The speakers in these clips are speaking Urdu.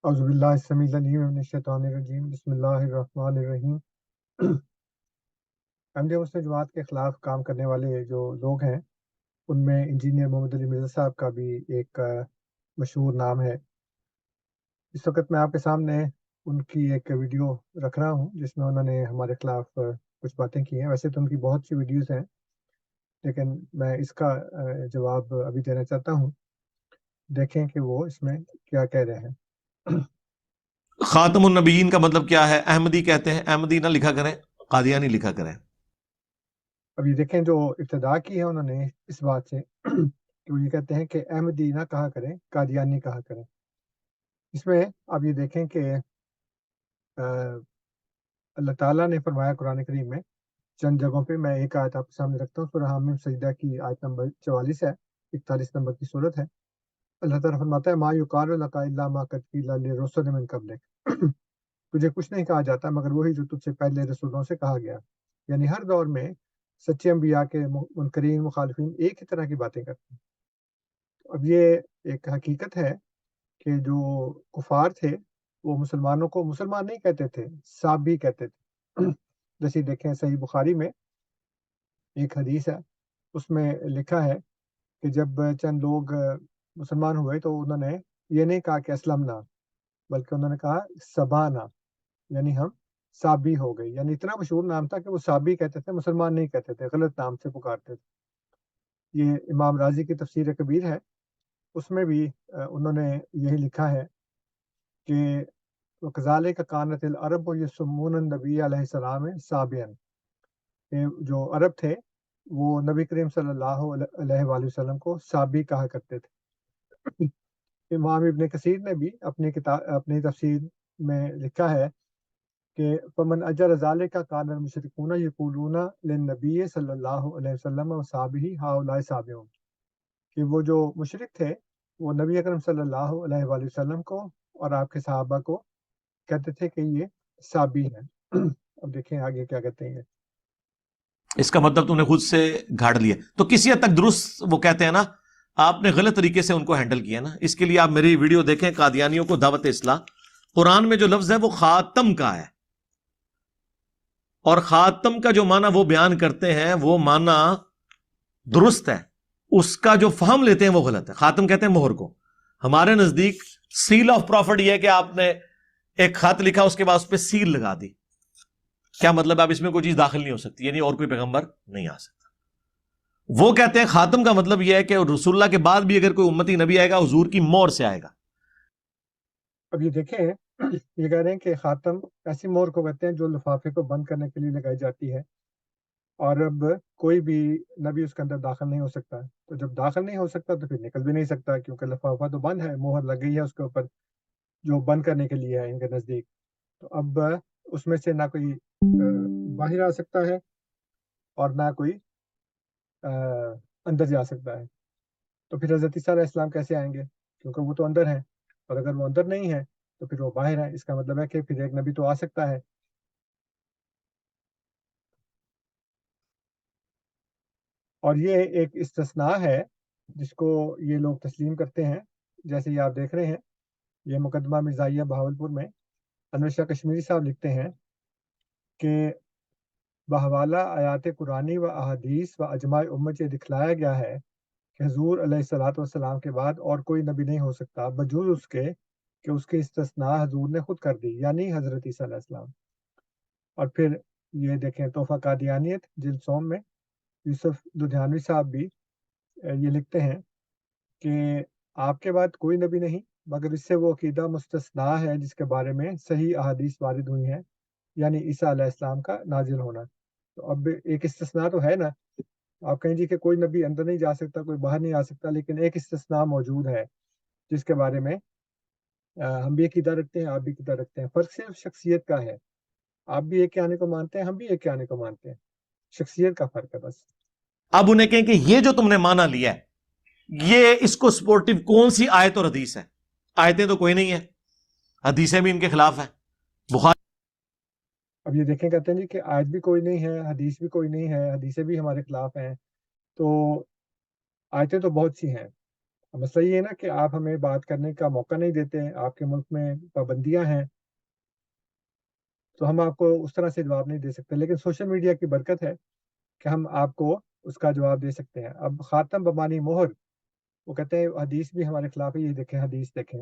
اعوذ باللہ السمیع العلیم من الشیطان الرجیم بسم اللہ الرحمن الرحیم۔ احمدیہ مسلم جماعت کے خلاف کام کرنے والے جو لوگ ہیں ان میں انجینئر محمد علی مرزا صاحب کا بھی ایک مشہور نام ہے۔ اس وقت میں آپ کے سامنے ان کی ایک ویڈیو رکھ رہا ہوں جس میں انہوں نے ہمارے خلاف کچھ باتیں کی ہیں۔ ویسے تو ان کی بہت سی ویڈیوز ہیں لیکن میں اس کا جواب ابھی دینا چاہتا ہوں، دیکھیں کہ وہ اس میں کیا کہہ رہے ہیں۔ خاتم النبیین کا مطلب کیا ہے؟ احمدی کہتے ہیں، احمدی نہ لکھا کریں، قادیانی لکھا کریں۔ اب یہ دیکھیں جو ابتدا کی ہے انہوں نے اس بات سے کہ وہ یہ کہتے ہیں کہ احمدی نہ کہا کریں، قادیانی کہا کریں۔ اس میں اب یہ دیکھیں کہ اللہ تعالیٰ نے فرمایا قرآن کریم میں چند جگہوں پہ، میں ایک آیت آپ کے سامنے رکھتا ہوں، سورہ حامیم سجدہ کی آیت نمبر 44 ہے، 41 نمبر کی صورت ہے۔ اللہ تعالیٰ فرماتا ہے ما یقال لک الا ما قد قیل للرسل من قبلک، تجھے کچھ نہیں کہا جاتا مگر وہی جو تجھ سے پہلے رسولوں سے کہا گیا۔ یعنی ہر دور میں سچے انبیاء کے منکرین مخالفین ایک ہی طرح کی باتیں کرتے ہیں۔ اب یہ ایک حقیقت ہے کہ جو کفار تھے وہ مسلمانوں کو مسلمان نہیں کہتے تھے، صابی کہتے تھے۔ جیسے دیکھیں صحیح بخاری میں ایک حدیث ہے، اس میں لکھا ہے کہ جب چند لوگ مسلمان ہوئے تو انہوں نے یہ نہیں کہا کہ اسلمنا، بلکہ انہوں نے کہا سبانا، یعنی ہم صابی ہو گئے۔ یعنی اتنا مشہور نام تھا کہ وہ صابی کہتے تھے، مسلمان نہیں کہتے تھے، غلط نام سے پکارتے تھے۔ یہ امام رازی کی تفسیر کبیر ہے، اس میں بھی انہوں نے یہی لکھا ہے کہ وَكَذَلِكَ كَانَتِ الْعَرَبُ يَسُمُّونَ النَّبِيَّ علیہ السلام صابیًا، کہ جو عرب تھے وہ نبی کریم صلی اللہ علیہ وآلہ وسلم کو صابی کہا کرتے تھے۔ امام ابن کثیر نے بھی اپنی تفسیر میں لکھا ہے کہ فمن اجر ذالک کان المشرکون یقولون للنبی صلی اللہ علیہ وسلم وصحابہ ہؤلاء صابئون، کہ وہ جو مشرک تھے وہ نبی اکرم صلی اللہ علیہ وآلہ وسلم کو اور آپ کے صحابہ کو کہتے تھے کہ یہ صابی ہیں۔ اب دیکھیں آگے کیا کہتے ہیں۔ اس کا مطلب تم نے خود سے گھاڑ لیا، تو کسی حد تک درست وہ کہتے ہیں نا، آپ نے غلط طریقے سے ان کو ہینڈل کیا نا۔ اس کے لیے آپ میری ویڈیو دیکھیں، قادیانیوں کو دعوت اصلاح۔ قرآن میں جو لفظ ہے وہ خاتم کا ہے، اور خاتم کا جو معنی وہ بیان کرتے ہیں وہ معنی درست ہے، اس کا جو فہم لیتے ہیں وہ غلط ہے۔ خاتم کہتے ہیں مہر کو، ہمارے نزدیک سیل آف پروفٹ یہ ہے کہ آپ نے ایک خط لکھا، اس کے بعد اس پہ سیل لگا دی۔ کیا مطلب؟ اب اس میں کوئی چیز داخل نہیں ہو سکتی، یعنی اور کوئی پیغمبر نہیں آ سکتا۔ وہ کہتے ہیں خاتم کا مطلب یہ ہے کہ رسول اللہ کے بعد بھی اگر کوئی امتی نبی آئے گا حضور کی مہر سے آئے گا۔ اب یہ دیکھیں یہ کہہ رہے ہیں کہ خاتم ایسی مہر کو کہتے ہیں جو لفافے کو بند کرنے کے لیے لگائی جاتی ہے، اور اب کوئی بھی نبی اس کے اندر داخل نہیں ہو سکتا۔ تو جب داخل نہیں ہو سکتا تو پھر نکل بھی نہیں سکتا، کیونکہ لفافہ تو بند ہے، مہر لگ گئی ہے اس کے اوپر جو بند کرنے کے لیے ہے ان کے نزدیک۔ تو اب اس میں سے نہ کوئی باہر آ سکتا ہے اور نہ کوئی اندر جا سکتا ہے۔ تو پھر حضرت عیسیٰ علیہ السلام کیسے آئیں گے؟ کیونکہ وہ تو اندر ہیں، اور اگر وہ اندر نہیں ہے تو پھر وہ باہر ہے۔ اس کا مطلب ہے کہ پھر ایک نبی تو آ سکتا ہے۔ اور یہ ایک استثناء ہے جس کو یہ لوگ تسلیم کرتے ہیں، جیسے یہ آپ دیکھ رہے ہیں، یہ مقدمہ مرزائیہ بہاولپور میں انور شاہ کشمیری صاحب لکھتے ہیں کہ بحوالہ آیات قرآنی و احادیث و اجماع امت یہ دکھلایا گیا ہے کہ حضور علیہ الصلاۃ والسلام کے بعد اور کوئی نبی نہیں ہو سکتا بجوز اس کے کہ اس کی استثناء حضور نے خود کر دی، یعنی حضرت عیسیٰ علیہ السلام۔ اور پھر یہ دیکھیں تحفہ قادیانیت جلد سوم میں یوسف لدھیانوی صاحب بھی یہ لکھتے ہیں کہ آپ کے بعد کوئی نبی نہیں مگر اس سے وہ عقیدہ مستثنیٰ ہے جس کے بارے میں صحیح احادیث وارد ہوئی ہیں، یعنی عیسیٰ علیہ السلام کا نازل ہونا۔ تو اب ایک استثناء تو ہے نا، آپ کہیں جی کہ کوئی نبی اندر نہیں جا سکتا، کوئی باہر نہیں آ سکتا، لیکن ایک استثناء موجود ہے جس کے بارے میں ہم بھی عقیدہ رکھتے ہیں، آپ بھی عقیدہ رکھتے ہیں۔ فرق صرف شخصیت کا ہے، آپ بھی ایک کے آنے کو مانتے ہیں، ہم بھی ایک کے آنے کو مانتے ہیں، شخصیت کا فرق ہے بس۔ اب انہیں کہیں کہ یہ جو تم نے مانا لیا ہے، یہ اس کو سپورٹیو کون سی آیت اور حدیث ہے؟ آیتیں تو کوئی نہیں ہے، حدیثیں بھی ان کے خلاف ہیں۔ بخاری اب یہ دیکھیں کہتے ہیں جی کہ آیت بھی کوئی نہیں ہے، حدیث بھی کوئی نہیں ہے، حدیثیں بھی ہمارے خلاف ہیں۔ تو آیتیں تو بہت سی ہیں، مسئلہ یہ ہے نا کہ آپ ہمیں بات کرنے کا موقع نہیں دیتے ہیں، آپ کے ملک میں پابندیاں ہیں، تو ہم آپ کو اس طرح سے جواب نہیں دے سکتے، لیکن سوشل میڈیا کی برکت ہے کہ ہم آپ کو اس کا جواب دے سکتے ہیں۔ اب خاتم بمانی مہر، وہ کہتے ہیں حدیث بھی ہمارے خلاف ہے، یہ دیکھیں حدیث دیکھیں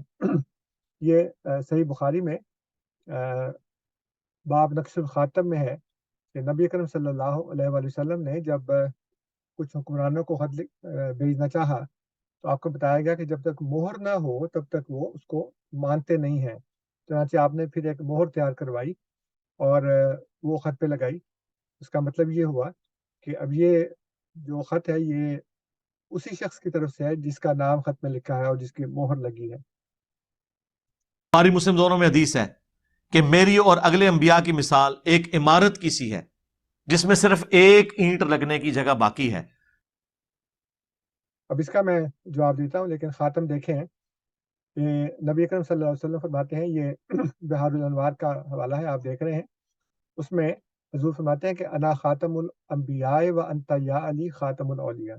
یہ صحیح بخاری میں باب نقش الخاتم میں ہے کہ نبی اکرم صلی اللہ علیہ وآلہ وسلم نے جب کچھ حکمرانوں کو خط بھیجنا چاہا تو آپ کو بتایا گیا کہ جب تک مہر نہ ہو تب تک وہ اس کو مانتے نہیں ہیں، چنانچہ آپ نے پھر ایک مہر تیار کروائی اور وہ خط پہ لگائی۔ اس کا مطلب یہ ہوا کہ اب یہ جو خط ہے یہ اسی شخص کی طرف سے ہے جس کا نام خط میں لکھا ہے اور جس کی مہر لگی ہے۔ بخاری مسلم دونوں میں حدیث ہے کہ میری اور اگلے انبیاء کی مثال ایک عمارت کی سی ہے جس میں صرف ایک اینٹ لگنے کی جگہ باقی ہے۔ اب اس کا میں جواب دیتا ہوں، لیکن خاتم دیکھیں کہ نبی اکرم صلی اللہ علیہ وسلم فرماتے ہیں، یہ بہار الانوار کا حوالہ ہے، آپ دیکھ رہے ہیں، اس میں حضور فرماتے ہیں کہ انا خاتم الانبیاء و انت یا علی خاتم الاولیاء،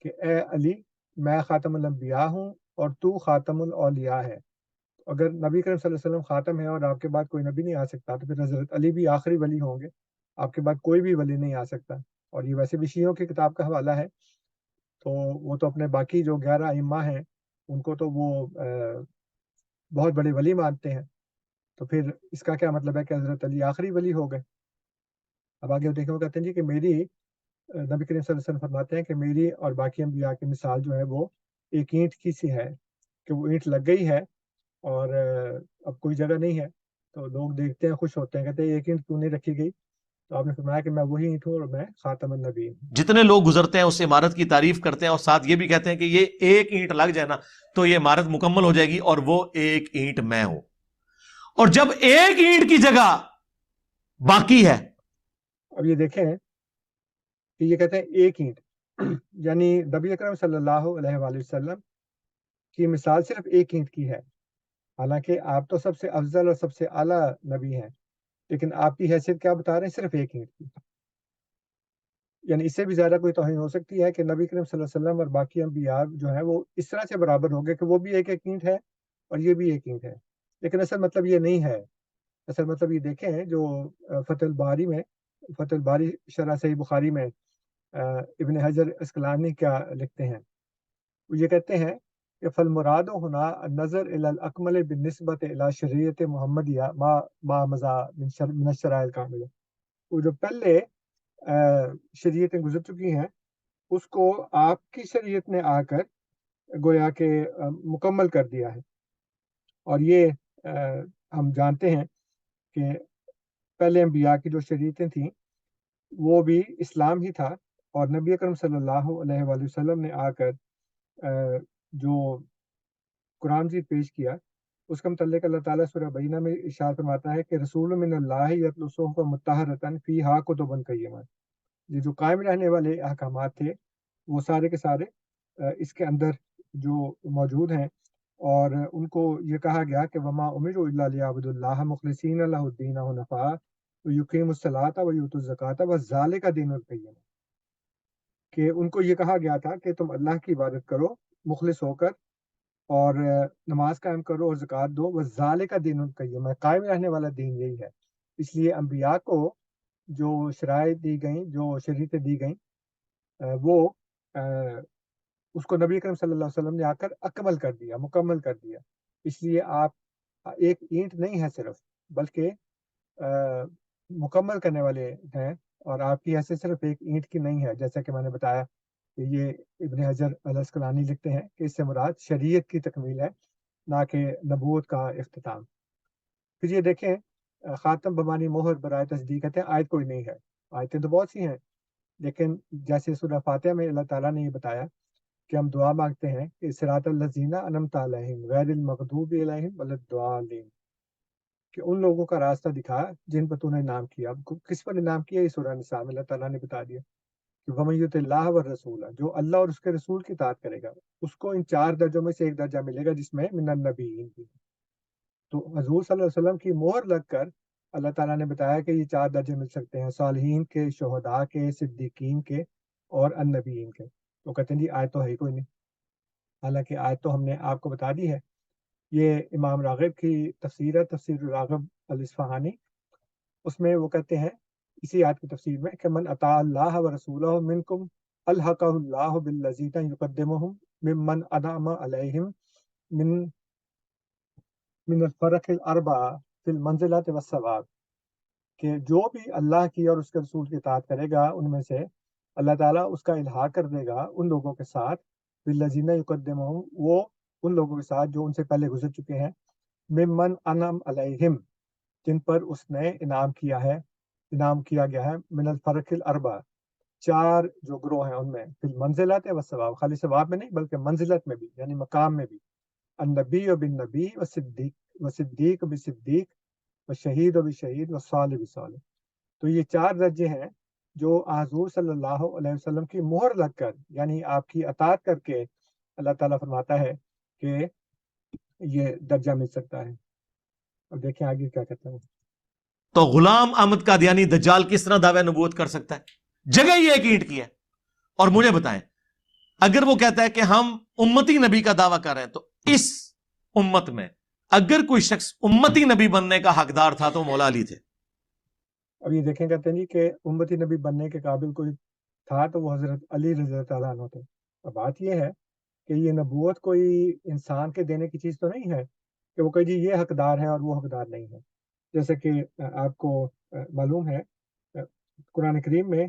کہ اے علی میں خاتم الانبیاء ہوں اور تو خاتم الاولیاء ہے۔ اگر نبی کریم صلی اللہ علیہ وسلم خاتم ہے اور آپ کے بعد کوئی نبی نہیں آ سکتا تو پھر حضرت علی بھی آخری ولی ہوں گے، آپ کے بعد کوئی بھی ولی نہیں آ سکتا۔ اور یہ ویسے بھی شیعوں کی کتاب کا حوالہ ہے، تو وہ تو اپنے باقی جو 11 ائمہ ہیں ان کو تو وہ بہت بڑے ولی مانتے ہیں، تو پھر اس کا کیا مطلب ہے کہ حضرت علی آخری ولی ہو گئے؟ اب آگے دیکھیں، وہ کہتے ہیں جی کہ میری نبی کریم صلی اللہ علیہ وسلم فرماتے ہیں کہ میری اور باقی انبیاء کی مثال جو ہے وہ ایک اینٹ کی سی ہے، کہ وہ اینٹ لگ گئی ہے اور اب کوئی جگہ نہیں ہے، تو لوگ دیکھتے ہیں خوش ہوتے ہیں، کہتے ہیں ایک اینٹ کیوں نہیں رکھی گئی؟ تو آپ نے فرمایا کہ میں وہی اینٹ ہوں اور میں خاتم النبی ہوں۔ جتنے لوگ گزرتے ہیں اس عمارت کی تعریف کرتے ہیں اور ساتھ یہ بھی کہتے ہیں کہ یہ ایک اینٹ لگ جائے نا تو یہ عمارت مکمل ہو جائے گی، اور وہ ایک اینٹ میں ہوں۔ اور جب ایک اینٹ کی جگہ باقی ہے، اب یہ دیکھیں کہ یہ کہتے ہیں ایک اینٹ یعنی نبی اکرم صلی اللہ علیہ وآلہ وسلم کی مثال صرف ایک اینٹ کی ہے، حالانکہ آپ تو سب سے افضل اور سب سے اعلیٰ نبی ہیں، لیکن آپ کی حیثیت کیا بتا رہے ہیں؟ صرف ایک اینٹ کی۔ یعنی اس سے بھی زیادہ کوئی توہین ہو سکتی ہے کہ نبی کریم صلی اللہ علیہ وسلم اور باقی انبیاء جو ہیں وہ اس طرح سے برابر ہو گئے کہ وہ بھی ایک ایک اینٹ ہے اور یہ بھی ایک اینٹ ہے، لیکن اصل مطلب یہ نہیں ہے۔ اصل مطلب یہ دیکھیں جو فتح الباری میں، فتح الباری شرح صحیح بخاری میں ابن حجر اسقلانی کیا لکھتے ہیں، وہ یہ کہتے ہیں کہ فالمراد ہونا نظر الی الاکمل بالنسبت الی شریعت محمدیہ ما مضا من الشرائع الکاملہ، وہ جو پہلے شریعتیں گزر چکی ہیں اس کو آپ کی شریعت نے آ کر گویا کہ مکمل کر دیا ہے۔ اور یہ ہم جانتے ہیں کہ پہلے انبیاء کی جو شریعتیں تھیں وہ بھی اسلام ہی تھا، اور نبی اکرم صلی اللہ علیہ وآلہ وسلم نے آ کر جو قرآن مجید پیش کیا اس کا متعلق اللہ تعالیٰ سورہ بینہ میں ارشاد فرماتا ہے کہ رسول من اللہ یتلو صحف مطہرۃ فیہا کتب قیمۃ، یہ جو قائم رہنے والے احکامات تھے وہ سارے کے سارے اس کے اندر جو موجود ہیں، اور ان کو یہ کہا گیا کہ وما امروا الا لیعبدوا اللہ مخلصین لہ الدین حنفاء ویقیموا الصلاۃ ویؤتوا الزکاۃ وذلک دین القیمہ، کہ ان کو یہ کہا گیا تھا کہ تم اللہ کی عبادت کرو مخلص ہو کر، اور نماز قائم کرو اور زکوٰۃ دو، وذالک دین القیمہ، قائم رہنے والا دین یہی ہے۔ اس لیے انبیاء کو جو شرائع دی گئیں، جو شریعتیں دی گئیں، وہ اس کو نبی کریم صلی اللہ علیہ وسلم نے آ کر اکمل کر دیا، مکمل کر دیا۔ اس لیے آپ ایک اینٹ نہیں ہے صرف، بلکہ مکمل کرنے والے ہیں، اور آپ کی حیثیت صرف ایک اینٹ کی نہیں ہے، جیسا کہ میں نے بتایا کہ یہ ابن حجر الاسقلانی لکھتے ہیں کہ اس سے مراد شریعت کی تکمیل ہے، نہ کہ نبوت کا اختتام۔ پھر یہ دیکھیں خاتم بمانی مہر برائے تصدیق، کہتے ہیں آیت کوئی نہیں ہے، آیتیں تو بہت سی ہیں، لیکن جیسے سورہ فاتحہ میں اللہ تعالیٰ نے یہ بتایا کہ ہم دعا مانگتے ہیں کہ صراط الذین انعمت علیہم غیر المغضوب علیہم ولا الضالین، کہ ان لوگوں کا راستہ دکھا جن پر تو نے انعام کیا۔ اب کس پر انعام کیا؟ یہ سورہ نساء میں اللہ تعالیٰ نے بتا دیا کہ وَمَن یُطِعِ اللَّهَ وَالرَّسُولَ، جو اللہ اور اس کے رسول کی اطاعت کرے گا اس کو ان 4 درجوں میں سے ایک درجہ ملے گا جس میں من النبیین بھی۔ تو حضور صلی اللہ علیہ وسلم کی مہر لگ کر اللہ تعالیٰ نے بتایا کہ یہ 4 درجے مل سکتے ہیں، صالحین کے، شہداء کے، صدیقین کے اور النبیین کے۔ تو کہتے ہیں جی آیت تو ہے ہی کوئی نہیں۔ حالانکہ آیت تو ہم نے آپ کو بتا دی ہے. یہ امام راغب کی تفسیر ہے، تفسیر راغب الاصفہانی. اس میں وہ کہتے ہیں اسی آیت کی تفسیر میں کہ من اطاع اللہ و رسولہ منکم الحقہ اللہ بالذین یقدمہم ممن انعم علیہم من من الفرق الاربع فی المنزلۃ والثواب، کہ جو بھی اللہ کی اور اس کے رسول کی اطاعت کرے گا ان میں سے اللہ تعالیٰ اس کا الحاق کر دے گا ان لوگوں کے ساتھ، بالذین یقدمہم، وہ ان لوگوں کے ساتھ جو ان سے پہلے گزر چکے ہیں، ممن انعم علیہم، جن پر اس نے انعام کیا گیا ہے، من الفرق الاربع، 4 جو گروہ ہیں ان میں، فی المنزلات و ثواب، خالی ثواب میں نہیں بلکہ منزلت میں بھی، یعنی مقام میں بھی، النبی و بالنبی و صدیق بالصدیق و شہید و بالشہید و صالح بالصالح. تو یہ 4 درجے ہیں جو حضور صلی اللہ علیہ وسلم کی مہر لگ کر، یعنی آپ کی اطاعت کر کے اللہ تعالیٰ فرماتا ہے کہ یہ درجہ مل سکتا ہے. اب دیکھیں آگے کیا کہتے ہیں. تو غلام احمد قادیانی دجال کس طرح دعوی نبوت کر سکتا ہے؟ جگہ یہ ایک اینٹ کی ہے. اور مجھے بتائیں، اگر وہ کہتا ہے کہ ہم امتی نبی کا دعویٰ کر رہے ہیں، تو اس امت میں اگر کوئی شخص امتی نبی بننے کا حقدار تھا تو مولا علی تھے. اب یہ دیکھیں کہتے ہیں جی کہ امتی نبی بننے کے قابل کوئی تھا تو وہ حضرت علی رضی اللہ تعالیٰ عنہ تھے. اب بات یہ ہے کہ یہ نبوت کوئی انسان کے دینے کی چیز تو نہیں ہے کہ وہ کہے جی یہ حقدار ہے اور وہ حقدار نہیں ہے. جیسے کہ آپ کو معلوم ہے قرآن کریم میں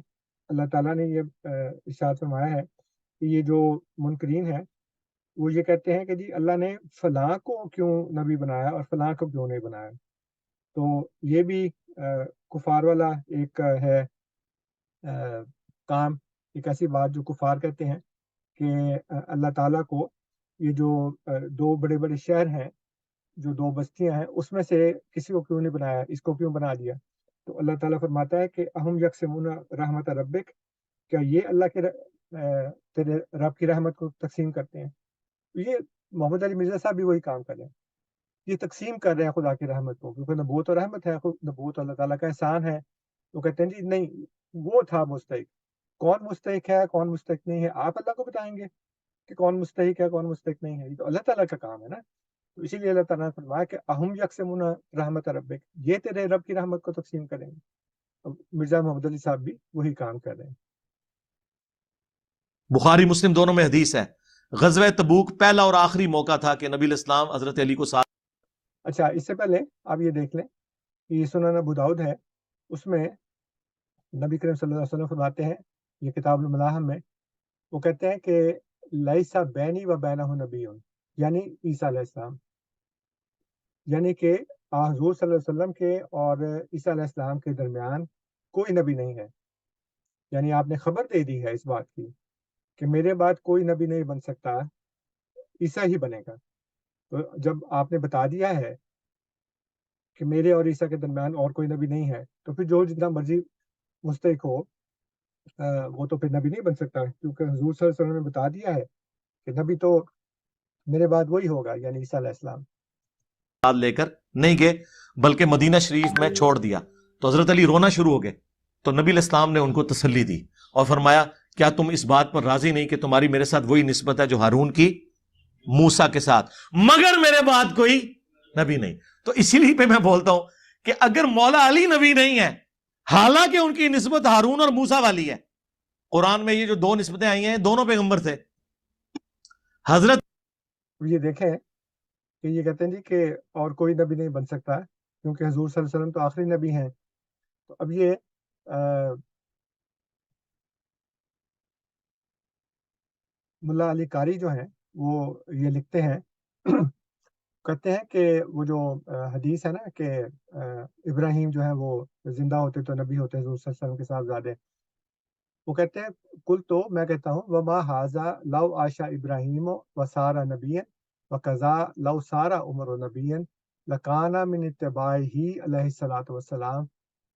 اللہ تعالیٰ نے یہ ارشاد فرمایا ہے کہ یہ جو منکرین ہیں وہ یہ کہتے ہیں کہ جی اللہ نے فلاں کو کیوں نبی بنایا اور فلاں کو کیوں نہیں بنایا. تو یہ بھی کفار والا ایک ہے کام، ایک ایسی بات جو کفار کہتے ہیں کہ اللہ تعالیٰ کو یہ جو 2 بڑے بڑے شہر ہیں، جو 2 بستیاں ہیں، اس میں سے کسی کو کیوں نہیں بنایا، اس کو کیوں بنا دیا. تو اللہ تعالیٰ فرماتا ہے کہ اہم یقسمون رحمت ربک، کیا یہ اللہ کے تیرے رب کی رحمت کو تقسیم کرتے ہیں. یہ محمد علی مرزا صاحب بھی وہی کام کر رہے ہیں، یہ تقسیم کر رہے ہیں خدا کی رحمت کو، کیونکہ نبوت و رحمت ہے، خود نبوت اللہ تعالیٰ کا احسان ہے. وہ کہتے ہیں جی نہیں، وہ تھا مستحق. کون مستحق ہے کون مستحق نہیں ہے آپ اللہ کو بتائیں گے کہ کون مستحق ہے کون مستحق نہیں ہے، یہ تو اللہ تعالیٰ کا کام ہے نا. تو اسی لیے اللہ تعالیٰ نے فرمایا کہ اہم یقسمون رحمت ربک، یہ تیرے رب کی رحمت کو تقسیم کریں گے. اب مرزا محمد علی صاحب بھی وہی کام کر رہے ہیں. بخاری مسلم دونوں میں حدیث ہے، غزوہ تبوک پہلا اور آخری موقع تھا کہ نبی الاسلام حضرت علی کو ساتھ. اچھا، اس سے پہلے آپ یہ دیکھ لیں کہ یہ سنن ابو داؤد ہے، اس میں نبی کریم صلی اللہ علیہ وسلم فرماتے ہیں، یہ کتاب الملاحم میں وہ کہتے ہیں کہ لیسا بینی و بینہ نبی، یعنی عیسیٰ علیہ السلام، یعنی کہ حضور صلی اللہ علیہ وسلم کے اور عیسیٰ علیہ السلام کے درمیان کوئی نبی نہیں ہے. یعنی آپ نے خبر دے دی ہے اس بات کی کہ میرے بعد کوئی نبی نہیں بن سکتا، عیسیٰ ہی بنے گا. تو جب آپ نے بتا دیا ہے کہ میرے اور عیسیٰ کے درمیان اور کوئی نبی نہیں ہے، تو پھر جو جتنا مرضی مستحق ہو وہ تو پھر نبی نہیں بن سکتا، کیونکہ حضور صلی اللہ علیہ وسلم نے بتا دیا ہے کہ نبی تو میرے بعد وہی ہوگا، یعنی عیسیٰ علیہ السلام. لے کر نہیں گئے بلکہ مدینہ شریف میں چھوڑ دیا. تو حضرت علی رونا شروع ہو گئے. تو نبی الاسلام نے ان کو تسلی دی اور فرمایا کیا تم اس بات پر راضی نہیں کہ تمہاری میرے ساتھ وہی نسبت ہے جو ہارون کی موسیٰ کے ساتھ، مگر میرے بعد کوئی نبی نہیں. تو اسی لیے پہ میں بولتا ہوں کہ اگر مولا علی نبی نہیں ہے، حالانکہ ان کی نسبت ہارون اور موسیٰ والی ہے، قرآن میں یہ جو 2 نسبتیں آئی ہیں دونوں پیغمبر تھے. حضرت یہ دیکھیں کہ یہ کہتے ہیں جی کہ اور کوئی نبی نہیں بن سکتا کیونکہ حضور صلی اللہ علیہ وسلم تو آخری نبی ہیں. تو اب یہ ملا علی قاری جو ہیں وہ یہ لکھتے ہیں کہتے ہیں کہ وہ جو حدیث ہے نا کہ ابراہیم جو ہے وہ زندہ ہوتے تو نبی ہوتے حضور صلی اللہ علیہ وسلم کے صاحبزادے، وہ کہتے ہیں کل تو میں کہتا ہوں وما حاضا لو عاشا ابراہیم و سارا نبی و قضا لو سارا عمر و نبی لکانا من اتباع ہی علیہ الصلاۃ والسلام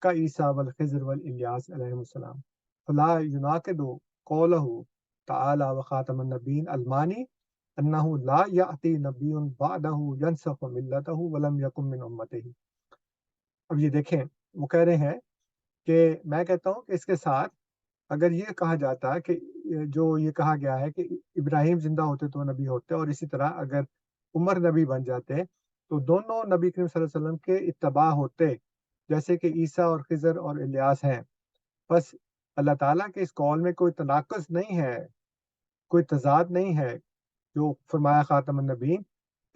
کا عیسیٰ والخضر والیاس علیہ السلام فلا یناقض قولہ تعالی و خاتم النبیین المانی انہ لا یأتی نبی بعدہ ینسخ ملتہ ولم یکن من امتہ. اب یہ دیکھیں وہ کہہ رہے ہیں کہ میں کہتا ہوں کہ اس کے ساتھ اگر یہ کہا جاتا کہ جو یہ کہا گیا ہے کہ ابراہیم زندہ ہوتے تو نبی ہوتے، اور اسی طرح اگر عمر نبی بن جاتے تو دونوں نبی کریم صلی اللہ علیہ وسلم کے اتباع ہوتے، جیسے کہ عیسیٰ اور خضر اور الیاس ہیں. بس اللہ تعالیٰ کے اس قول میں کوئی تناقض نہیں ہے، کوئی تضاد نہیں ہے. جو فرمایا خاتم النبیین،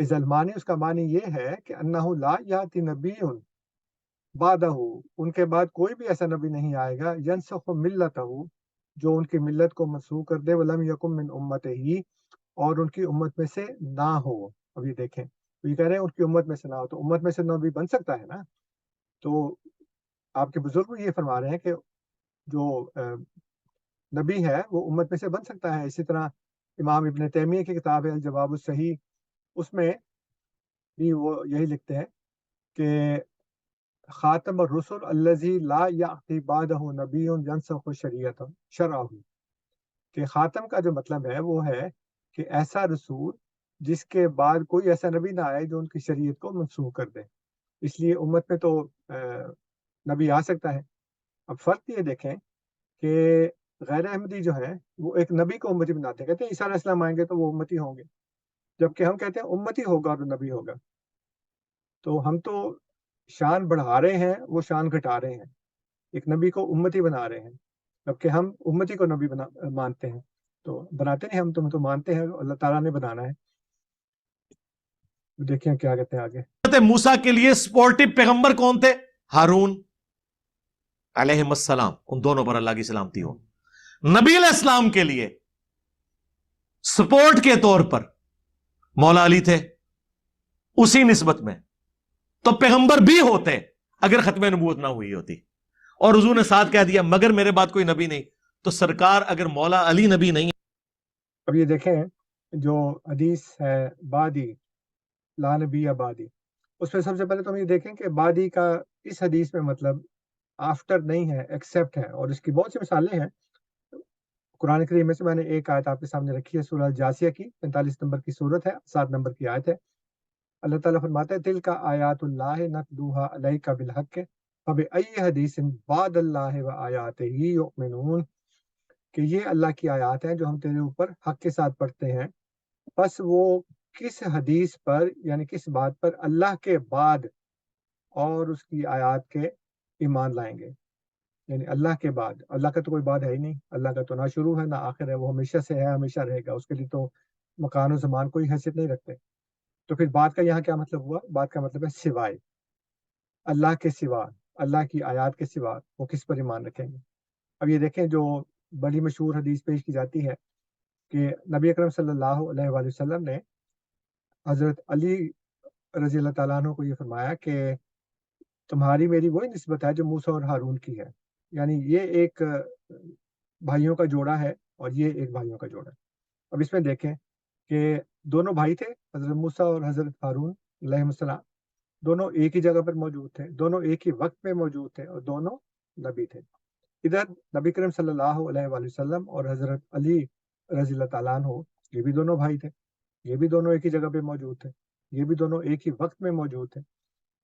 از المانی اس کا معنی یہ ہے کہ انہ لا یاتی نبی بعدہ، ان کے بعد کوئی بھی ایسا نبی نہیں آئے گا ینسخ ملتہ، جو ان کی ملت کو منسوخ کر دے، ولم یکن من امتہ، اور ان کی امت میں سے نہ ہو. اب یہ دیکھیں، یہ کہہ رہے ہیں ان کی امت میں سے نہ ہو، تو امت میں سے نبی بن سکتا ہے نا. تو آپ کے بزرگ یہ فرما رہے ہیں کہ جو نبی ہے وہ امت میں سے بن سکتا ہے. اسی طرح امام ابن تیمیہ کی کتاب ہے الجواب الصحیح، اس میں بھی وہ یہی لکھتے ہیں کہ خاتم الرسل الذی لا یأتی بعدہ نبی ینسخ شرعہ، کہ خاتم کا جو مطلب ہے وہ ہے کہ ایسا رسول جس کے بعد کوئی ایسا نبی نہ آئے جو ان کی شریعت کو منسوخ کر دے. اس لیے امت میں تو نبی آ سکتا ہے. اب فرق یہ دیکھیں کہ غیر احمدی جو ہیں وہ ایک نبی کو امتی بناتے ہیں، کہتے ہیں عیسیٰ علیہ السلام آئیں گے تو وہ امتی ہوں گے، جبکہ ہم کہتے ہیں امتی ہوگا اور نبی ہوگا. تو ہم تو شان بڑھا رہے ہیں، وہ شان گھٹا رہے ہیں. ایک نبی کو امتی بنا رہے ہیں، جبکہ ہم امتی کو نبی مانتے ہیں. تو بناتے نہیں، ہم تم تو مانتے ہیں اللہ تعالیٰ نے بنانا ہے. دیکھیں کیا کہتے ہیں آگے. موسیٰ کے لیے سپورٹو پیغمبر کون تھے؟ ہارون علیہ السلام، ان دونوں پر اللہ کی سلامتی ہو. نبی علیہ السلام کے لیے سپورٹ کے طور پر مولا علی تھے. اسی نسبت میں تو پیغمبر بھی ہوتے اگر ختم نبوت نہ ہوئی ہوتی. اور حضور نے ساتھ کہہ دیا مگر میرے بعد کوئی نبی نہیں، تو سرکار اگر مولا علی نبی نہیں. اب یہ دیکھیں جو حدیث ہے بادی لا نبی بادی، اس میں سب سے پہلے تو ہم یہ دیکھیں کہ بادی کا اس حدیث میں مطلب آفٹر نہیں ہے، ایکسیپٹ ہے. اور اس کی بہت سی مثالیں ہیں قرآن کریم میں سے. میں نے ایک آیت آپ کے سامنے رکھی ہے سورہ الجاسیہ کی، 45 نمبر کی صورت ہے، 7 نمبر کی آیت ہے. اللہ تعالیٰ فرماتا ہے تلک آیات اللہ نتلوہا علیک بالحق فبأی حدیث بعد اللہ و آیاتہ یؤمنون، کہ یہ اللہ کی آیات ہیں جو ہم تیرے اوپر حق کے ساتھ پڑھتے ہیں، بس وہ کس حدیث پر، یعنی کس بات پر اللہ کے بعد اور اس کی آیات کے ایمان لائیں گے. یعنی اللہ کے بعد، اللہ کا تو کوئی بعد ہے ہی نہیں، اللہ کا تو نہ شروع ہے نہ آخر ہے، وہ ہمیشہ سے ہے، ہمیشہ رہے گا، اس کے لیے تو مکان و زمان کوئی حیثیت نہیں رکھتے. تو پھر بات کا یہاں کیا مطلب ہوا؟ بات کا مطلب ہے سوائے، اللہ کے سوا، اللہ کی آیات کے سوا وہ کس پر ایمان رکھیں گے. اب یہ دیکھیں جو بڑی مشہور حدیث پیش کی جاتی ہے کہ نبی اکرم صلی اللہ علیہ وآلہ وسلم نے حضرت علی رضی اللہ تعالیٰ عنہ کو یہ فرمایا کہ تمہاری میری وہی نسبت ہے جو موسیٰ اور ہارون کی ہے. یعنی یہ ایک بھائیوں کا جوڑا ہے اور یہ ایک بھائیوں کا جوڑا ہے. اب اس میں دیکھیں کہ دونوں بھائی تھے، حضرت موسیٰ اور حضرت ہارون علیہ السلام، دونوں ایک ہی جگہ پر موجود تھے، دونوں ایک ہی وقت میں موجود تھے، اور دونوں نبی تھے. ادھر نبی کریم صلی اللہ علیہ وآلہ وسلم اور حضرت علی رضی اللہ تعالیٰ عنہ، یہ بھی دونوں بھائی تھے، یہ بھی دونوں ایک ہی جگہ پہ موجود تھے، یہ بھی دونوں ایک ہی وقت میں موجود تھے.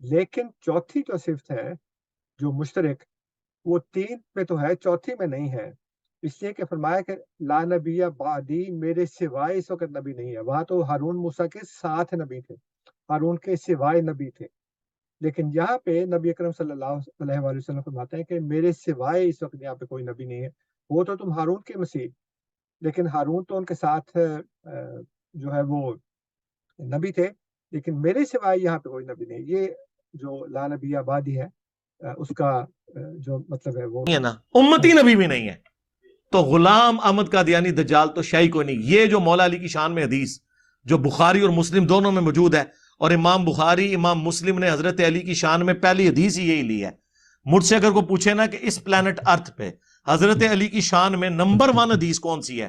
لیکن چوتھی جو صفت ہے جو مشترک، وہ 3 میں تو ہے، چوتھی میں نہیں ہے. اس لیے کہ فرمایا کہ لا نبی بعدی، میرے سوائے اس وقت نبی نہیں ہے. وہاں تو ہارون موسیٰ کے ساتھ نبی تھے، ہارون کے سوائے نبی تھے. لیکن یہاں پہ نبی اکرم صلی اللہ علیہ وآلہ وسلم فرماتے ہیں کہ میرے سوائے اس وقت یہاں پہ کوئی نبی نہیں ہے. وہ تو تم ہارون کے مسیح، لیکن ہارون تو ان کے ساتھ جو ہے وہ نبی تھے، لیکن میرے سوائے یہاں پہ کوئی نبی نہیں. یہ جو لا نبی آبادی ہے اس کا جو مطلب ہے وہ نا امتی نبی بھی نہیں ہے. تو غلام احمد قادیانی دجال تو شاہی کوئی نہیں. یہ جو مولا علی کی شان میں حدیث جو بخاری اور مسلم دونوں میں موجود ہے، اور امام بخاری امام مسلم نے حضرت علی کی شان میں پہلی حدیث ہی یہی لی ہے. مجھ سے اگر کوئی پوچھے نا کہ اس پلانٹ ارتھ پہ حضرت علی کی شان میں نمبر 1 حدیث کون سی ہے،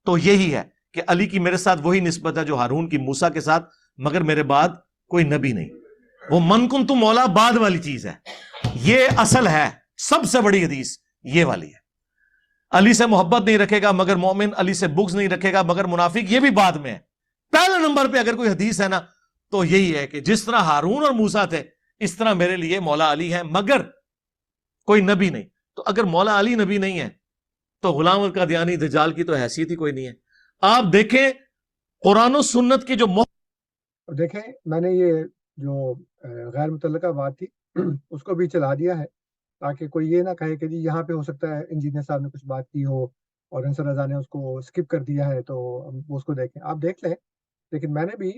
تو یہی ہے کہ علی کی میرے ساتھ وہی نسبت ہے جو ہارون کی موسیٰ کے ساتھ، مگر میرے بعد کوئی نبی نہیں. وہ من کن تو مولا بعد والی چیز ہے، یہ اصل ہے. سب سے بڑی حدیث یہ والی ہے. علی سے محبت نہیں رکھے گا مگر مومن، علی سے بغض نہیں رکھے گا مگر منافق، یہ بھی بعد میں ہے. پہلے نمبر پہ اگر کوئی حدیث ہے نا تو یہی ہے کہ جس طرح ہارون اور موسیٰ تھے اس طرح میرے لیے مولا علی ہے، مگر کوئی نبی نہیں. تو اگر مولا علی نبی نہیں ہے تو غلام القادیانی دجال کی تو حیثیت ہی کوئی نہیں ہے. آپ دیکھیں قرآن و سنت کی جو دیکھیں میں نے یہ جو غیر متعلقہ بات تھی اس کو بھی چلا دیا ہے تاکہ کوئی یہ نہ کہے کہ جی یہاں پہ ہو سکتا ہے انجینئر صاحب نے کچھ بات کی ہو اور انصر رضا نے اس کو اسکپ کر دیا ہے تو ہم اس کو دیکھیں. آپ دیکھ لیں. لیکن میں نے بھی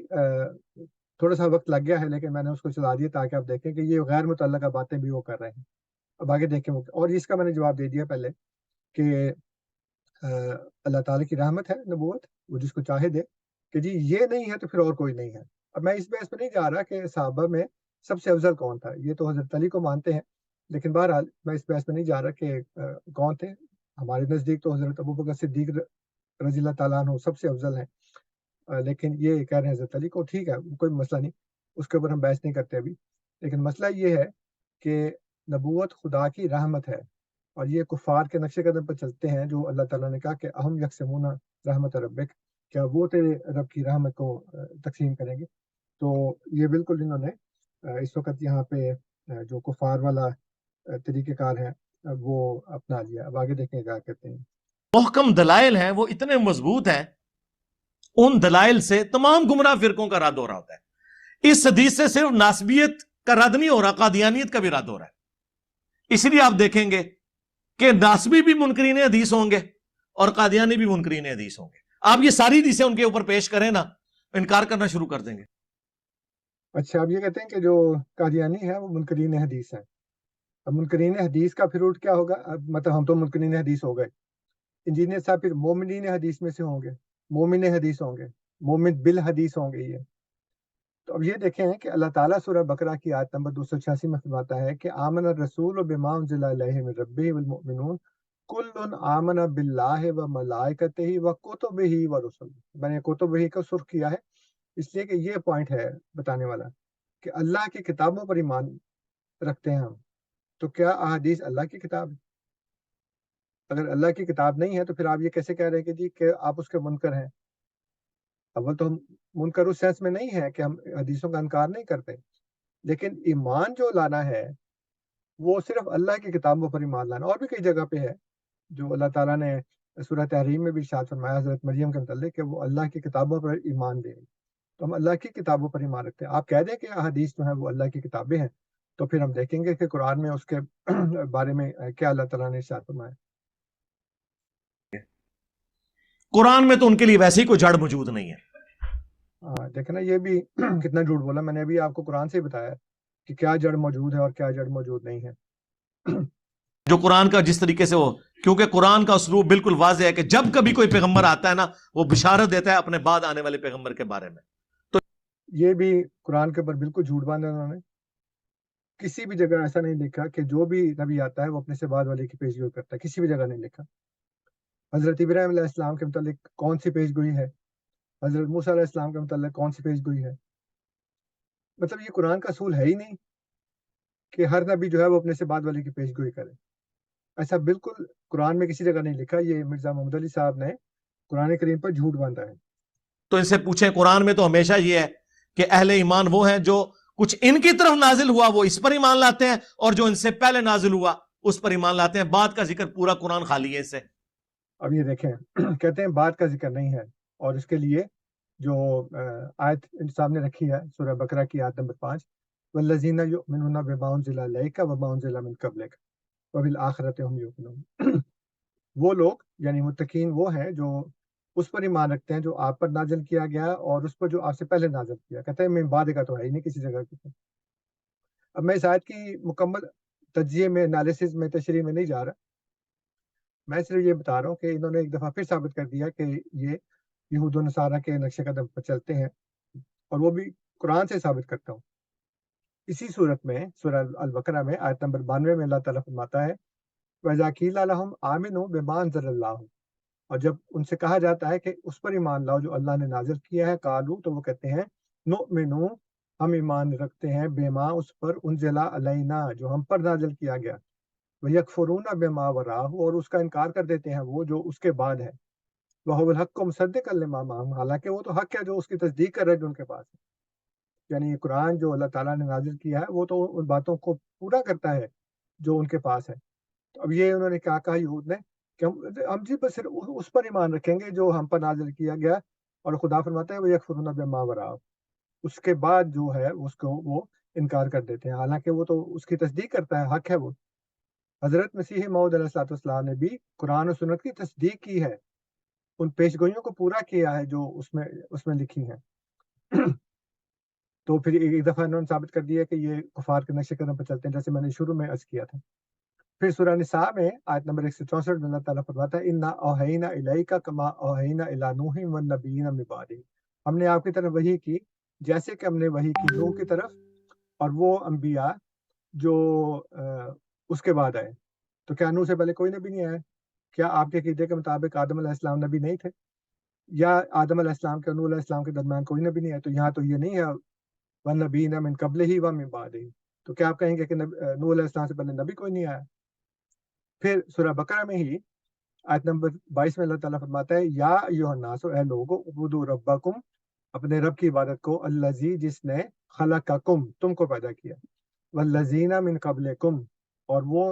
تھوڑا سا وقت لگ گیا ہے لیکن میں نے اس کو چلا دیا تاکہ آپ دیکھیں کہ یہ غیر متعلقہ باتیں بھی وہ کر رہے ہیں. اب آگے دیکھیں وہ. اور اس کا میں نے جواب دے دیا پہلے کہ اللہ تعالیٰ کی رحمت ہے نبوت, وہ جس کو چاہے دے, کہ جی یہ نہیں ہے تو پھر اور کوئی نہیں ہے. اب میں اس بحث پہ نہیں جا رہا کہ صحابہ میں سب سے افضل کون تھا, یہ تو حضرت علی کو مانتے ہیں, لیکن بہرحال میں اس بحث پہ نہیں جا رہا کہ کون تھے. ہمارے نزدیک تو حضرت ابوبکر صدیق رضی اللہ تعالیٰ عنہ سب سے افضل ہیں, لیکن یہ کہہ رہے ہیں حضرت علی کو. ٹھیک ہے, کوئی مسئلہ نہیں, اس کے اوپر ہم بحث نہیں کرتے ابھی. لیکن مسئلہ یہ ہے کہ نبوت خدا کی رحمت ہے, اور یہ کفار کے نقش قدم پر چلتے ہیں جو اللہ تعالیٰ نے کہا کہ اہم یکسمون رحمت ربک, کیا وہ تیرے رب کی رحمت کو تقسیم کریں گے. تو یہ بالکل انہوں نے اس وقت یہاں پہ جو کفار والا طریقہ کار ہے وہ اپنا لیا. اب آگے دیکھیں کیا کہتے ہیں. محکم دلائل ہیں وہ اتنے مضبوط ہیں, ان دلائل سے تمام گمراہ فرقوں کا رد ہو رہا ہوتا ہے. اس حدیث سے صرف ناسبیت کا رد نہیں ہو رہا, قادیانیت کا بھی رد ہو رہا ہے. اس لیے آپ دیکھیں گے کہ ناسبی بھی منکرین حدیث ہوں گے اور قادیانی بھی منکرین حدیث ہوں گے. آپ یہ ساری حدیثیں ان کے اوپر پیش کریں نا, انکار کرنا شروع کر دیں گے. اچھا, اب یہ کہتے ہیں کہ جو قادیانی ہے وہ منکرین حدیث ہیں. اب منکرین حدیث کا پھر الٹ کیا ہوگا؟ اب مطلب ہم تو منکرین حدیث ہو گئے, انجینئر صاحب پھر مومنین حدیث میں سے ہوں گے, مومن حدیث ہوں گے, مومن بالحدیث ہوں گے یہ. تو اب یہ دیکھیں کہ اللہ تعالیٰ سورہ بقرہ کی آیت نمبر 286 میں فرماتا ہے کہ آمن الرسول بما انزل الیہ من ربہ والمؤمنون کل آمن باللہ و ملائکتہ و کتبہ و رسلہ. میں نے کتبہ کا سرخ کیا ہے اس لیے کہ یہ پوائنٹ ہے بتانے والا کہ اللہ کی کتابوں پر ایمان رکھتے ہیں ہم. تو کیا احادیث اللہ کی کتاب ہے؟ اگر اللہ کی کتاب نہیں ہے تو پھر آپ یہ کیسے کہہ رہے ہیں کہ جی کہ آپ اس کے منکر ہیں؟ اول تو ہم منکر اس سینس میں نہیں ہے کہ ہم حدیثوں کا انکار نہیں کرتے, لیکن ایمان جو لانا ہے وہ صرف اللہ کی کتابوں پر ایمان لانا. اور بھی کئی جگہ پہ ہے جو اللہ تعالیٰ نے سورہ تحریم میں بھی ارشاد فرمایا حضرت مریم کے متعلق کہ وہ اللہ کی کتابوں پر ایمان دیں. تو ہم اللہ کی کتابوں پر ایمان رکھتے ہیں. آپ کہہ دیں کہ حدیث جو ہیں وہ اللہ کی کتابیں ہیں تو پھر ہم دیکھیں گے کہ قرآن میں اس کے بارے میں کیا اللہ تعالیٰ نے ارشاد فرمایا. قرآن میں تو ان کے لیے ویسے ہی کوئی جڑ موجود نہیں ہے. دیکھیں نا یہ بھی کتنا جھوٹ بولا. میں نے ابھی آپ کو قرآن سے ہی بتایا کہ کیا جڑ موجود ہے اور کیا جڑ موجود نہیں ہے. جو قرآن کا جس طریقے سے وہ, کیونکہ قرآن کا اسلوب بالکل واضح ہے کہ جب کبھی کوئی پیغمبر آتا ہے نا وہ بشارت دیتا ہے اپنے بعد آنے والے پیغمبر کے بارے میں. تو یہ بھی قرآن کے اوپر بالکل جھوٹ باندھا انہوں نے. کسی بھی جگہ ایسا نہیں لکھا کہ جو بھی نبی آتا ہے وہ اپنے سے بعد والے کی پیش گوئی کرتا ہے, کسی بھی جگہ نہیں لکھا. حضرت ابراہیم علیہ السلام کے متعلق کون سی پیش گوئی ہے؟ حضرت موسیٰ علیہ السلام کے متعلق کون سی پیش گوئی ہے؟ مطلب یہ قرآن کا اصول ہے ہی نہیں کہ ہر نبی جو ہے وہ اپنے سے بعد والے کی پیش گوئی کرے. ایسا بالکل قرآن میں کسی جگہ نہیں لکھا. یہ مرزا محمد علی صاحب نے قرآن کریم پر جھوٹ باندھا ہے. تو ان سے پوچھیں, قرآن میں تو ہمیشہ یہ ہے کہ اہل ایمان وہ ہیں جو کچھ ان کی طرف نازل ہوا وہ اس پر ایمان لاتے ہیں, اور جو ان سے پہلے نازل ہوا اس پر ایمان لاتے ہیں. بعد کا ذکر پورا قرآن خالی ہے اس سے. اب یہ دیکھیں کہتے ہیں بعد کا ذکر نہیں ہے, اور اس کے لیے جو آیت سامنے رکھی ہے سورہ بقرہ کی آیت نمبر 5 والذین یؤمنون بما انزل الیک وما انزل من قبلک وبالآخرۃ ہم یوقنون. وہ لوگ یعنی متقین وہ ہیں جو اس پر ایمان رکھتے ہیں جو آپ پر نازل کیا گیا اور اس پر جو آپ سے پہلے نازل کیا. کہتے ہیں میں بعد کا تو ہے ہی نہیں کسی جگہ کی. اب میں اس آیت کی مکمل تجزیے میں انالیسس میں تشریح میں نہیں جا رہا, میں صرف یہ بتا رہا ہوں کہ انہوں نے ایک دفعہ پھر ثابت کر دیا کہ یہ یہود و نصارہ کے نقش قدم پر چلتے ہیں, اور وہ بھی قرآن سے ثابت کرتا ہوں. اسی صورت میں سورہ البقرہ میں آیت نمبر 92 میں اللہ تعالیٰ فرماتا ہے وَإِذَا قِيلَ لَهُمْ آمِنُوا بِمَا أَنزَلَ اللَّهُ, اور جب ان سے کہا جاتا ہے کہ اس پر ایمان لاؤ جو اللہ نے نازل کیا ہے, قالوا, تو وہ کہتے ہیں نؤمنو, ہم ایمان رکھتے ہیں, بما, اس پر, انزل علینا, جو ہم پر نازل کیا گیا, وَيَكْفُرُونَ بِمَا وَرَاءَهُ, اور اس کا انکار کر دیتے ہیں وہ جو اس کے بعد ہے, وَهُوَ الْحَقُّ مُصَدِّقًا لِمَا مَعَهُمْ, حالانکہ وہ تو حق ہے جو اس کی تصدیق کر رہے جو ان کے پاس ہے. یعنی یہ قرآن جو اللہ تعالیٰ نے نازل کیا ہے وہ تو ان باتوں کو پورا کرتا ہے جو ان کے پاس ہے. تو اب یہ انہوں نے کیا کہا یہود نے کہ ہم جی بس صرف اس پر ایمان رکھیں گے جو ہم پر نازل کیا گیا، اور خدا فرماتا ہے وہ یکفرون بما وراء، اس کے بعد جو ہے اس کو وہ انکار کر دیتے ہیں، حالانکہ وہ تو اس کی تصدیق کرتا ہے، حق ہے وہ۔ حضرت مسیح موعود علیہ الصلوۃ والسلام نے بھی قرآن و سنت کی تصدیق کی ہے، ان پیشگوئیوں کو پورا کیا ہے جو اس میں لکھی ہیں۔ تو پھر ایک دفعہ انہوں نے ثابت کر دیا کہ یہ کفار کے نقش قدم پر چلتے ہیں، جیسے میں نے شروع میں عرض کیا تھا۔ پھر سورہ نساء میں آیت نمبر 164 میں اللہ تعالیٰ فرماتا ہے انا اوحینا الیک کما اوحینا الی نوح والنبیین من بعدہ، ہم نے آپ کی طرف وحی کی جیسے کہ ہم نے وحی کی نوح کی طرف اور وہ انبیاء جو اس کے بعد آئے۔ تو کیا نوح سے پہلے کوئی نبی نہیں آیا؟ کیا آپ کے عقیدے کے مطابق آدم علیہ السلام نبی نہیں تھے؟ یا آدم علیہ السلام کے اور نوح علیہ السلام کے درمیان کوئی نبی نہیں ہے؟ تو یہاں تو یہ نہیں ہے والنبیین من قبلہ ومن بعدہ، تو کیا آپ کہیں گے کہ نوح علیہ السلام سے پہلے نبی کوئی نہیں آیا؟ پھر سورہ بقرہ میں ہی آیت نمبر 22 میں اللہ تعالیٰ فرماتا ہے یا ایھا الناس، اے لوگو، اعبدوا ربکم، اپنے رب کی عبادت کو، الذی، جس نے خلقکم، تم کو پیدا کیا، والذین من قبلکم، اور وہ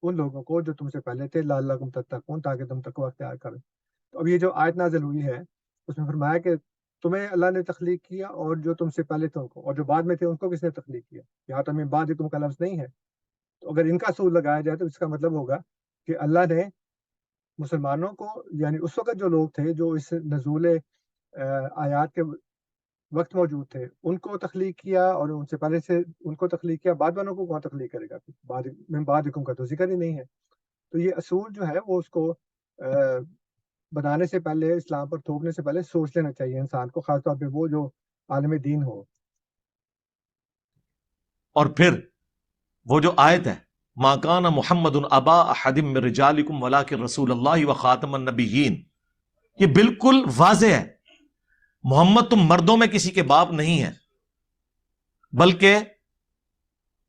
ان لوگوں کو جو تم سے پہلے تھے، لعلکم تتقون، تاکہ تم تقوی اختیار کرو۔ تو اب یہ جو آیت نازل ہوئی ہے اس میں فرمایا کہ تمہیں اللہ نے تخلیق کیا، اور جو تم سے پہلے تھے ان کو، اور جو بعد میں تھے ان کو کس نے تخلیق کیا؟ یہاں تو من بعدکم کا لفظ نہیں ہے۔ تو اگر ان کا اصول لگایا جائے تو اس کا مطلب ہوگا کہ اللہ نے مسلمانوں کو، یعنی اس وقت جو لوگ تھے جو اس نزول آیات کے وقت موجود تھے، ان کو تخلیق کیا، اور ان سے پہلے سے ان کو تخلیق کیا، بعد والوں کو کون تخلیق کرے گا؟ بعد من بعدکم کا تو ذکر ہی نہیں ہے۔ تو یہ اصول جو ہے وہ اس کو بنانے سے پہلے، اسلام پر تھوپنے سے پہلے سوچ لینا چاہیے انسان کو، خاص طور پہ وہ جو عالم دین ہو۔ اور پھر وہ جو آیت ہے ما کان محمد ابا احد من رجالکم ولکن رسول اللہ وخاتم النبیین، یہ بالکل واضح ہے، محمد تم مردوں میں کسی کے باپ نہیں ہے، بلکہ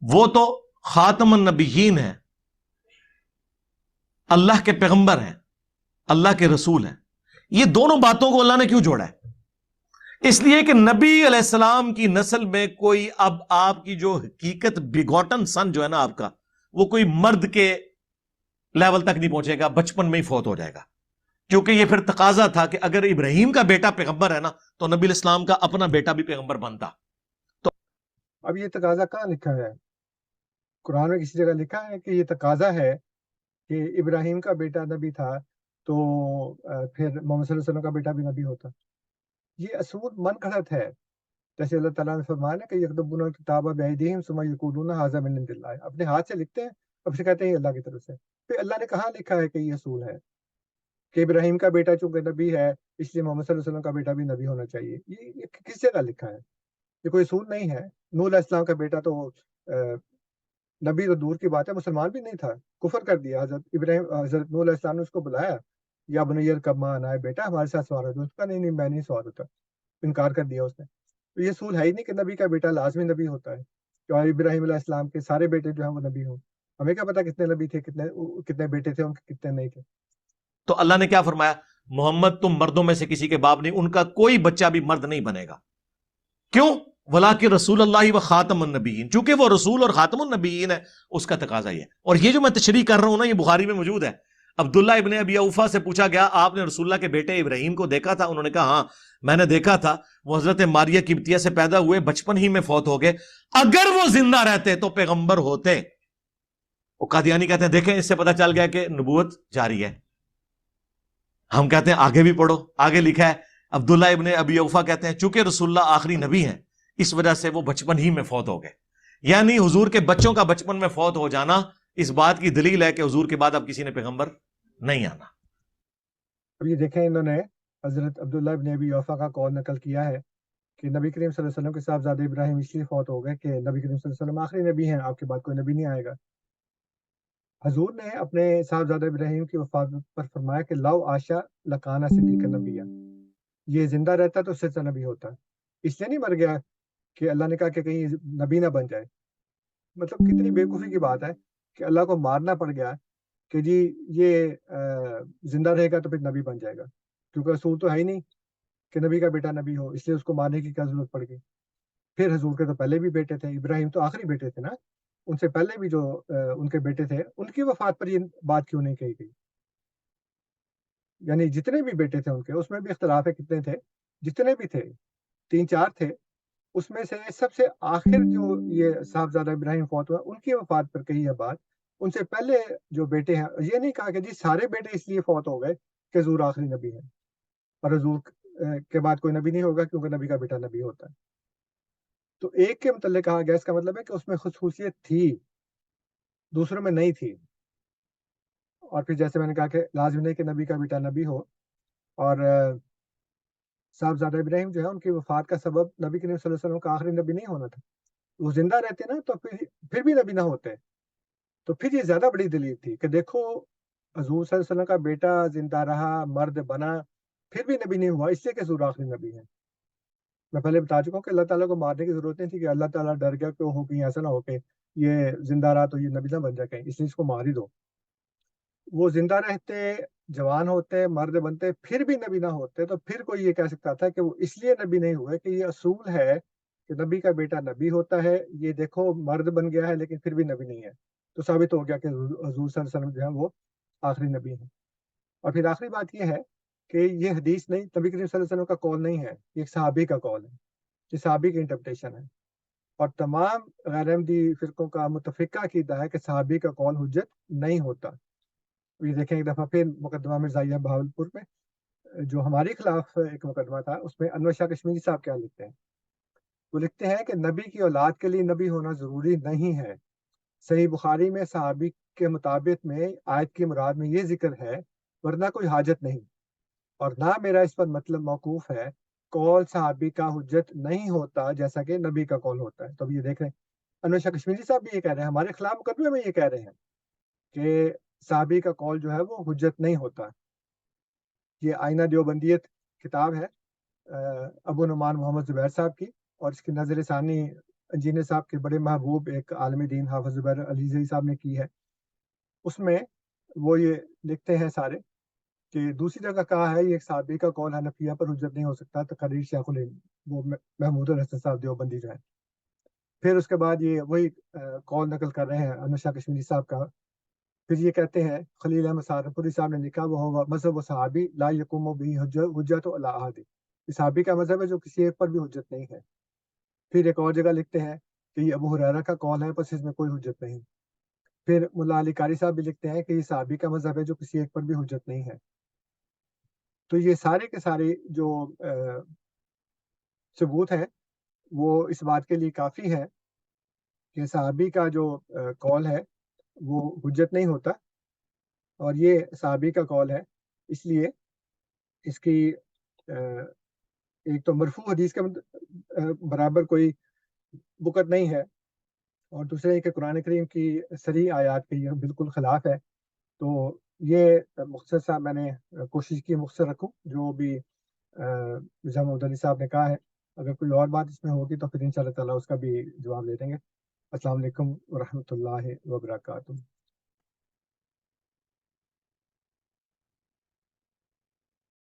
وہ تو خاتم النبیین ہے، اللہ کے پیغمبر ہیں، اللہ کے رسول ہیں۔ یہ دونوں باتوں کو اللہ نے کیوں جوڑا ہے؟ اس لیے کہ نبی علیہ السلام کی نسل میں کوئی، اب آپ کی جو حقیقت بیگوٹن سن جو ہے نا آپ کا، وہ کوئی مرد کے لیول تک نہیں پہنچے گا، بچپن میں ہی فوت ہو جائے گا، کیونکہ یہ پھر تقاضا تھا کہ اگر ابراہیم کا بیٹا پیغمبر ہے نا تو نبی علیہ السلام کا اپنا بیٹا بھی پیغمبر بنتا۔ تو اب یہ تقاضا کہاں لکھا ہے؟ قرآن میں کسی جگہ لکھا ہے کہ یہ تقاضا ہے کہ ابراہیم کا بیٹا نبی تھا تو پھر محمد صلی اللہ علیہ وسلم کا بیٹا بھی نبی ہوتا؟ یہ اصول من گھڑت ہے۔ جیسے اللہ تعالیٰ نے فرمایا نا کہ یکتبون الکتاب بایدیہم ثم یقولون ھذا من عند اللہ، اپنے ہاتھ سے لکھتے ہیں اور پھر کہتے ہیں یہ اللہ کی طرف سے۔ پھر اللہ نے کہاں لکھا ہے کہ یہ اصول ہے کہ ابراہیم کا بیٹا چونکہ نبی ہے اس لیے محمد صلی اللہ علیہ وسلم کا بیٹا بھی نبی ہونا چاہیے؟ یہ کس جگہ لکھا ہے؟ یہ کوئی اصول نہیں ہے۔ نوح علیہ السلام کا بیٹا تو نبی تو دور کی بات ہے، مسلمان بھی نہیں تھا، کفر کر دیا۔ حضرت نوح علیہ السلام نے اس کو بلایا، یا بنی ارکب معنا، ہے بیٹا ہمارے ساتھ سوار ہو۔ اس کا نہیں میں نہیں سوار ہوتا، انکار کر دیا اس نے۔ تو یہ اصول ہے ہی نہیں کہ نبی کا بیٹا لازمی نبی ہوتا ہے، کہ ابراہیم علیہ السلام کے سارے بیٹے جو ہیں وہ نبی ہوں۔ ہمیں کیا پتا کتنے نبی تھے، کتنے بیٹے تھے ان کے، کتنے نہیں تھے۔ تو اللہ نے کیا فرمایا؟ محمد تم مردوں میں سے کسی کے باپ نہیں، ان کا کوئی بچہ بھی مرد نہیں بنے گا۔ کیوں؟ ولاکن رسول اللہ و خاتم النبیین، چونکہ وہ رسول اور خاتم النبیین ہے، اس کا تقاضا یہ ہے۔ اور یہ جو میں تشریح کر رہا ہوں نا، یہ بخاری میں موجود ہے۔ عبداللہ ابن ابی اوفا سے پوچھا گیا آپ نے رسول اللہ کے بیٹے ابراہیم کو دیکھا تھا؟ انہوں نے کہا ہاں میں نے دیکھا تھا، وہ حضرت ماریہ قبطیہ سے پیدا ہوئے، بچپن ہی میں فوت ہو گئے، اگر وہ زندہ رہتے تو پیغمبر ہوتے۔ وہ قادیانی کہتے ہیں دیکھیں اس سے پتہ چل گیا کہ نبوت جاری ہے۔ ہم کہتے ہیں آگے بھی پڑھو، آگے لکھا ہے۔ عبداللہ ابن ابی اوفا کہتے ہیں چونکہ رسول اللہ آخری نبی ہیں اس وجہ سے وہ بچپن ہی میں فوت ہو گئے، یعنی حضور کے بچوں کا بچپن میں فوت ہو جانا اس بات کی دلیل ہے کہ حضور کے بعد اب کسی نے پیغمبر نہیں آنا۔ اب یہ دیکھیں انہوں نے حضرت عبداللہ ابن ابی اوفا کا قول نقل کیا ہے کہ نبی کریم صلی اللہ علیہ وسلم کے صاحبزادے ابراہیم اس لیے فوت ہو گئے کہ نبی کریم صلی اللہ علیہ وسلم آخری نبی ہیں، آپ کے بعد کوئی نبی نہیں آئے گا۔ حضور نے اپنے صاحبزادہ ابراہیم کی وفات پر فرمایا کہ لو عاشا لکانا صدیق نبیہ، یہ زندہ رہتا تو سچا نبی ہوتا۔ اس لیے نہیں مر گیا کہ اللہ نے کہا کہ کہیں نبی نہ بن جائے۔ مطلب کتنی بیوقوفی کی بات ہے کہ اللہ کو مارنا پڑ گیا کہ جی یہ زندہ رہے گا تو پھر نبی بن جائے گا، کیونکہ اصول تو ہے ہی نہیں کہ نبی کا بیٹا نبی ہو، اس لیے اس کو مارنے کی کیا ضرورت پڑ گئی۔ پھر حضور کے تو پہلے بھی بیٹے تھے، ابراہیم تو آخری بیٹے تھے نا، ان سے پہلے بھی جو ان کے بیٹے تھے ان کی وفات پر یہ بات کیوں نہیں کہی گئی؟ یعنی جتنے بھی بیٹے تھے ان کے، اس میں بھی اختلاف ہے کتنے تھے، جتنے بھی تھے 3-4 تھے، اس میں سے سب سے آخر جو یہ صاحبزادہ ابراہیم فوت ہوا ان کی وفات پر کہی ہے بات. ان سے پہلے جو بیٹے ہیں، یہ نہیں کہا کہ جی سارے بیٹے اس لیے فوت ہو گئے کہ حضور آخری نبی ہے اور حضور کے بعد کوئی نبی نہیں ہوگا کیونکہ نبی کا بیٹا نبی ہوتا ہے. تو ایک کے متعلق کہا گیا، اس کا مطلب ہے کہ اس میں خصوصیت تھی، دوسروں میں نہیں تھی. اور پھر جیسے میں نے کہا کہ لازم نہیں کہ نبی کا بیٹا نبی ہو، اور صاحبزادہ ابراہیم جو ہے ان کی وفات کا سبب نبی کریم صلی اللہ علیہ وسلم کا آخری نبی نہیں ہونا تھا. وہ زندہ رہتے نا تو پھر بھی نبی نہ ہوتے. تو پھر یہ زیادہ بڑی دلیل تھی کہ دیکھو حضور صلی اللہ علیہ وسلم کا بیٹا زندہ رہا، مرد بنا، پھر بھی نبی نہیں ہوا، اس لیے کہ حضور آخری نبی ہے. میں پہلے بتا چکا ہوں کہ اللہ تعالیٰ کو مارنے کی ضرورت نہیں تھی کہ اللہ تعالیٰ ڈر گیا کہ ہو کہیں ایسا نہ ہو کہ یہ زندہ رہا تو یہ نبی نہ بن جائے کہیں، اس لیے اس کو مار ہی دو. وہ زندہ رہتے، جوان ہوتے، مرد بنتے، پھر بھی نبی نہ ہوتے، تو پھر کوئی یہ کہہ سکتا تھا کہ وہ اس لیے نبی نہیں ہوئے کہ یہ اصول ہے کہ نبی کا بیٹا نبی ہوتا ہے. یہ دیکھو مرد بن گیا ہے لیکن پھر بھی نبی نہیں ہے، تو ثابت ہو گیا کہ حضور صلی اللہ علیہ وسلم جو ہے وہ آخری نبی ہیں. اور پھر آخری بات یہ ہے کہ یہ حدیث نہیں، نبی کریم صلی اللہ علیہ وسلم کا قول نہیں ہے، یہ ایک صحابی کا قول ہے، یہ صحابی کی انٹرپریٹیشن ہے. اور تمام غیر احمدی فرقوں کا متفقہ عقیدہ ہے کہ صحابی کا قول حجت نہیں ہوتا. یہ دیکھیں ایک دفعہ پھر مقدمہ مرزائیہ بہاولپور میں جو ہمارے خلاف ایک مقدمہ تھا، اس میں انور شاہ کشمیری صاحب کیا لکھتے ہیں؟ وہ لکھتے ہیں کہ نبی کی اولاد کے لیے نبی ہونا ضروری نہیں ہے. صحیح بخاری میں صحابی کے مطابق میں آیت کی مراد میں یہ ذکر ہے، ورنہ کوئی حاجت نہیں، اور نہ میرا اس پر مطلب موقوف ہے. قول صحابی کا حجت نہیں ہوتا جیسا کہ نبی کا قول ہوتا ہے. تو اب یہ دیکھ رہے ہیں انور شاہ کشمیری صاحب بھی یہ کہہ رہے ہیں، ہمارے خلاف مقدمے میں یہ کہہ رہے ہیں کہ صحابی کا قول جو ہے وہ حجت نہیں ہوتا. یہ آئینہ دیوبندیت کتاب ہے ابو نعمان محمد زبیر صاحب کی، اور اس کی نظر ثانی انجینئر صاحب کے بڑے محبوب ایک عالم دین حافظ زبیر علی زئی صاحب نے کی ہے. اس میں وہ یہ لکھتے ہیں سارے کہ دوسری جگہ کہا ہے یہ ایک صحابی کا قول حنفیہ پر حجت نہیں ہو سکتا، تقریر شیخ الہند وہ محمود الحسن صاحب دیوبندی جو ہے. پھر اس کے بعد یہ وہی قول نقل کر رہے ہیں انور شاہ کشمیری صاحب کا. پھر یہ کہتے ہیں خلیل احمد سہارنپوری صاحب نے لکھا وہ ہوا مذہب و صحابی لا یقوم بھی حجت علی احد، صحابی کا مذہب ہے جو کسی ایک پر بھی حجت نہیں ہے. پھر ایک اور جگہ لکھتے ہیں کہ یہ ابو ہریرہ کا قول ہے بس اس میں کوئی حجت نہیں. پھر ملا علی قاری صاحب بھی لکھتے ہیں کہ یہ صحابی کا مذہب ہے جو کسی ایک پر بھی حجت نہیں ہے. تو یہ سارے کے سارے جو ثبوت ہیں وہ اس بات کے لیے کافی ہے کہ صحابی کا جو قول ہے وہ حجت نہیں ہوتا، اور یہ صحابی کا قول ہے، اس لیے اس کی ایک تو مرفوع حدیث کے برابر کوئی بکت نہیں ہے، اور دوسرے کہ قرآن کریم کی صریح آیات کے یہ بالکل خلاف ہے. تو یہ مختصر سا میں نے کوشش کی مختصر رکھوں جو بھی مرزا محمد علی صاحب نے کہا ہے. اگر کوئی اور بات اس میں ہوگی تو پھر انشاءاللہ تعالیٰ اس کا بھی جواب دے دیں گے. السلام علیکم ورحمۃ اللہ وبرکاتہ.